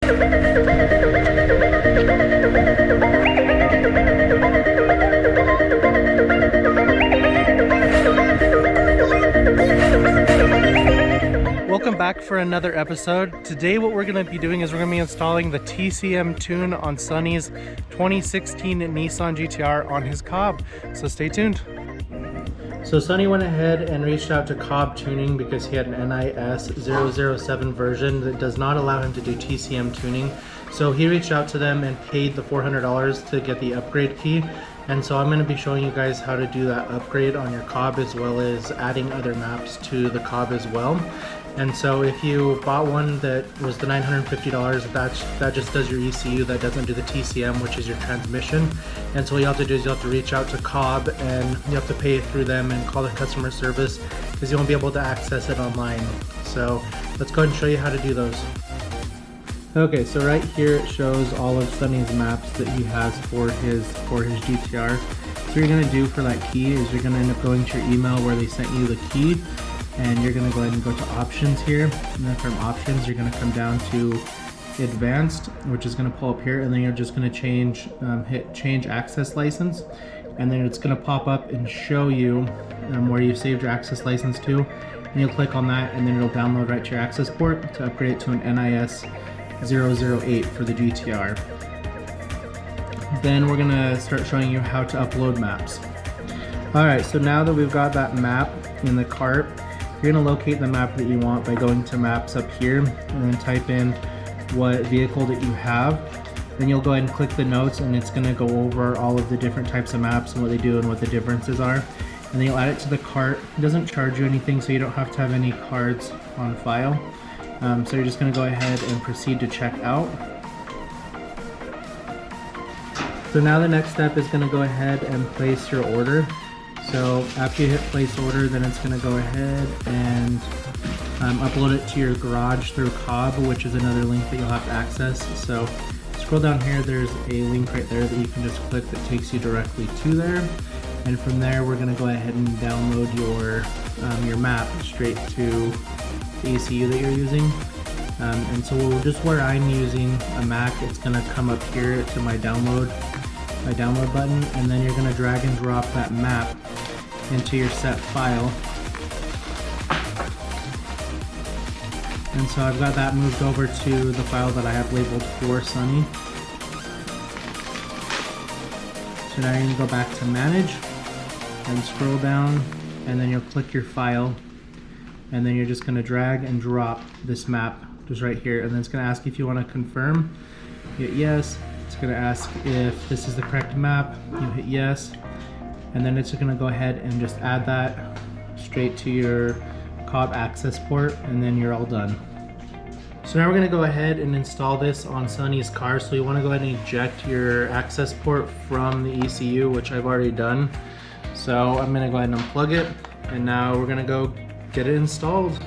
Welcome back for another episode. Today what we're going to be doing is we're going to be installing the TCM tune on Sonny's 2016 Nissan GTR on his COBB. So stay tuned. So Sonny went ahead and reached out to COBB Tuning because he had an NIS 007 version that does not allow him to do TCM tuning. So he reached out to them and paid the $400 to get the upgrade key. And so I'm going to be showing you guys how to do that upgrade on your COBB, as well as adding other maps to the COBB as well. And so if you bought one that was the $950, that just does your ECU, that doesn't do the TCM, which is your transmission. And so what you have to do is you have to reach out to COBB and you have to pay through them and call the customer service because you won't be able to access it online. So let's go ahead and show you how to do those. Okay, so right here it shows all of Sonny's maps that he has for his GTR. So what you're going to do for that key is you're going to end up going to your email where they sent you the key, and you're going to go ahead and go to options here, and then from options you're going to come down to advanced, which is going to pull up here, and then you're just going to hit change access license, and then it's going to pop up and show you where you saved your access license to, and you'll click on that, and then it'll download right to your access port to upgrade it to an NIS 008 for the GTR. Then we're going to start showing you how to upload maps. Alright, so now that we've got that map in the cart, you're going to locate the map that you want by going to maps up here and then type in what vehicle that you have. Then you'll go ahead and click the notes, and it's going to go over all of the different types of maps and what they do and what the differences are. And then you'll add it to the cart. It doesn't charge you anything, so you don't have to have any cards on file. So you're just going to go ahead and proceed to check out. So now the next step is going to go ahead and place your order. So after you hit place order, then it's going to go ahead and upload it to your garage through COBB, which is another link that you'll have to access. So scroll down here, there's a link right there that you can just click that takes you directly to there. And from there, we're going to go ahead and download your map straight to the ECU that you're using. And so just where I'm using a Mac, it's going to come up here to my download button, and then you're going to drag and drop that map into your set file. And so I've got that moved over to the file that I have labeled for Sonny. So now you're going to go back to manage and scroll down, and then you'll click your file, and then you're just going to drag and drop this map just right here, and then it's going to ask if you want to confirm. Hit yes. It's going to ask if this is the correct map. You hit yes, and then it's going to go ahead and just add that straight to your COBB access port, and then you're all done. So now we're going to go ahead and install this on Sonny's car. So you want to go ahead and eject your access port from the ECU, which I've already done. So I'm going to go ahead and unplug it, and now we're going to go get it installed.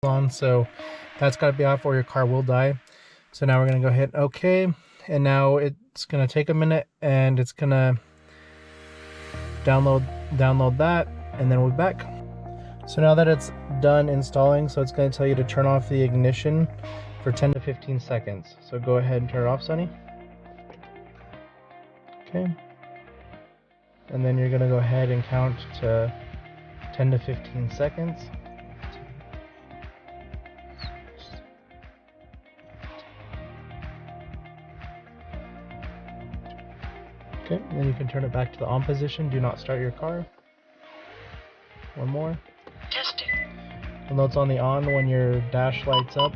on, so that's got to be off or your car will die. So now we're going to go hit OK, and now it's going to take a minute and it's going to download that, and then we'll be back. So now that it's done installing, so it's going to tell you to turn off the ignition for 10 to 15 seconds. So go ahead and turn it off, Sonny. Okay. And then you're going to go ahead and count to 10 to 15 seconds. Okay, and then you can turn it back to the on position. Do not start your car. One more. Testing. You'll note it's on the on when your dash lights up.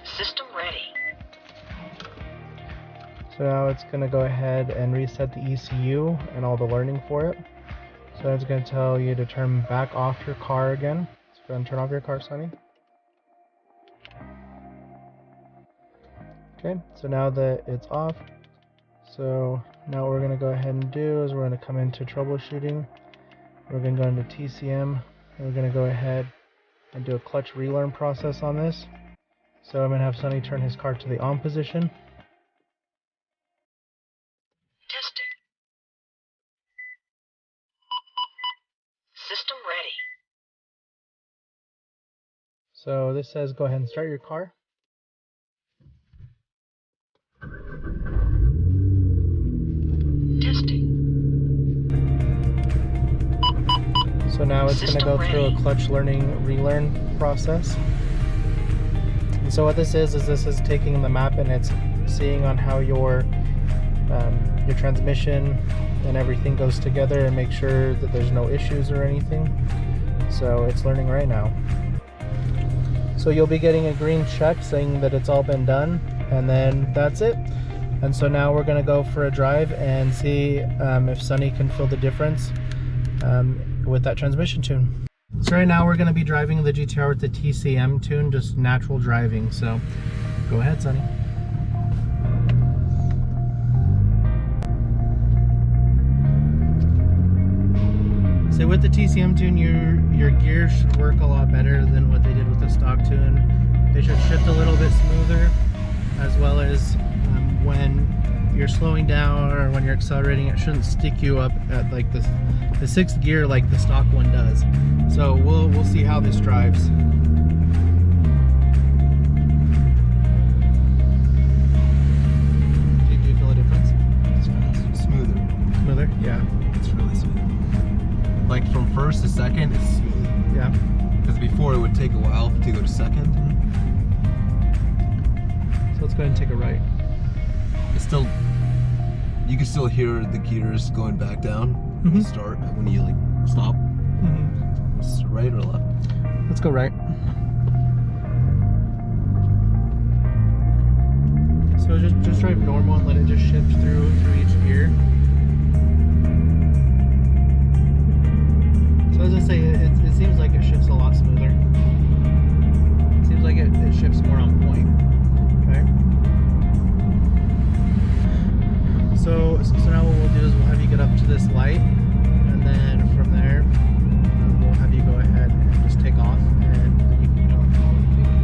System ready. So now it's going to go ahead and reset the ECU and all the learning for it. So it's going to tell you to turn back off your car again. So go ahead and turn off your car, Sonny. Okay, so now that it's off, so now what we're going to go ahead and do is we're going to come into troubleshooting. We're going to go into TCM, and we're going to go ahead and do a clutch relearn process on this. So I'm going to have Sonny turn his car to the on position. Testing. System ready. So this says go ahead and start your car. Testing. So now it's going to go through a clutch relearn process. And so what this is this is taking the map and it's seeing on how your transmission and everything goes together and make sure that there's no issues or anything. So it's learning right now. So you'll be getting a green check saying that it's all been done, and then that's it. And so now we're going to go for a drive and see if Sonny can feel the difference with that transmission tune. So right now we're going to be driving the GTR with the TCM tune, just natural driving. So go ahead, Sonny. So with the TCM tune, your gears should work a lot better than what they did with the stock tune. They should shift a little bit smoother, as well as when you're slowing down or when you're accelerating, it shouldn't stick you up at like the sixth gear like the stock one does. So we'll see how this drives. Do you feel a difference? It's smoother. Smoother? Yeah. It's really smooth. Like from first to second, it's smooth. Yeah. Because before it would take a while to go to second. So let's go ahead and take a right. It's still, you can still hear the gears going back down when you start, when you like stop. It's right or left? Let's go right. So just drive normal and let it just shift through each gear. So as I say, it seems like it shifts a lot smoother. It seems like it shifts more on point. Okay. So now what we'll do is we'll have you get up to this light, and then from there we'll have you go ahead and just take off, and then you can go and follow the lead.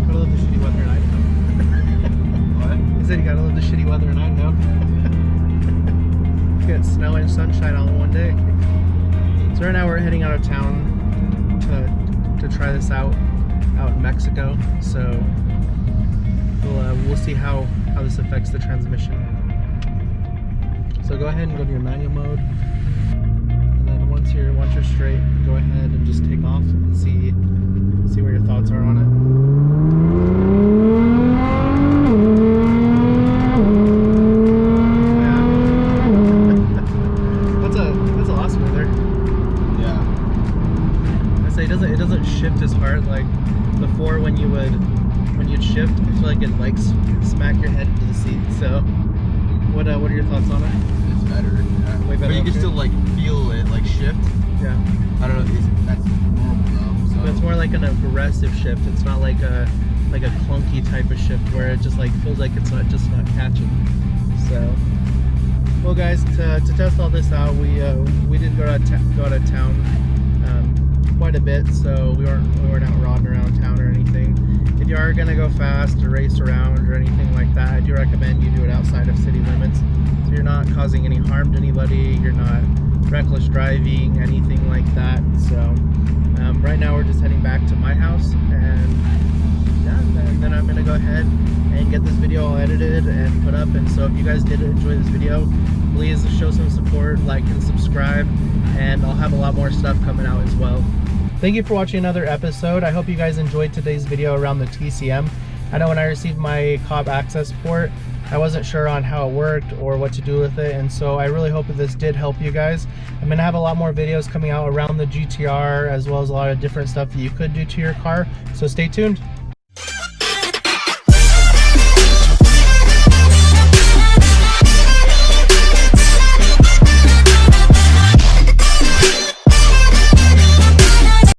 Gotta love the shitty weather in Idaho. What? I said you gotta love the shitty weather in Idaho. You get snow and sunshine all in one day. So right now we're heading out of town to try this out in Mexico. So we'll see how this affects the transmission. So go ahead and go to your manual mode, and then once you're straight, go ahead and just take off and see what your thoughts are on it. That's a lot smoother. Yeah. I say it doesn't shift as hard like before when you'd shift. I feel like it like smack your head into the seat. So what are your thoughts on it? It's better. Yeah. Way better. But you can still like feel it like shift. Yeah. I don't know. That's normal though. So. But it's more like an aggressive shift. It's not like a clunky type of shift where it just like feels like it's not catching. So Well, guys, to test all this out, we did go out of town quite a bit, so we weren't out rodding around town or anything. If you are gonna go fast or race around or anything like that, I do recommend you do it outside of city limits, so you're not causing any harm to anybody. You're not reckless driving, anything like that. So right now we're just heading back to my house, and yeah, then I'm gonna go ahead and get this video all edited and put up. And so if you guys did enjoy this video, please show some support, like and subscribe, and I'll have a lot more stuff coming out as well. Thank you for watching another episode. I hope you guys enjoyed today's video around the TCM. I know when I received my COBB access port, I wasn't sure on how it worked or what to do with it, and so I really hope that this did help you guys. I'm gonna have a lot more videos coming out around the GTR, as well as a lot of different stuff that you could do to your car, so stay tuned.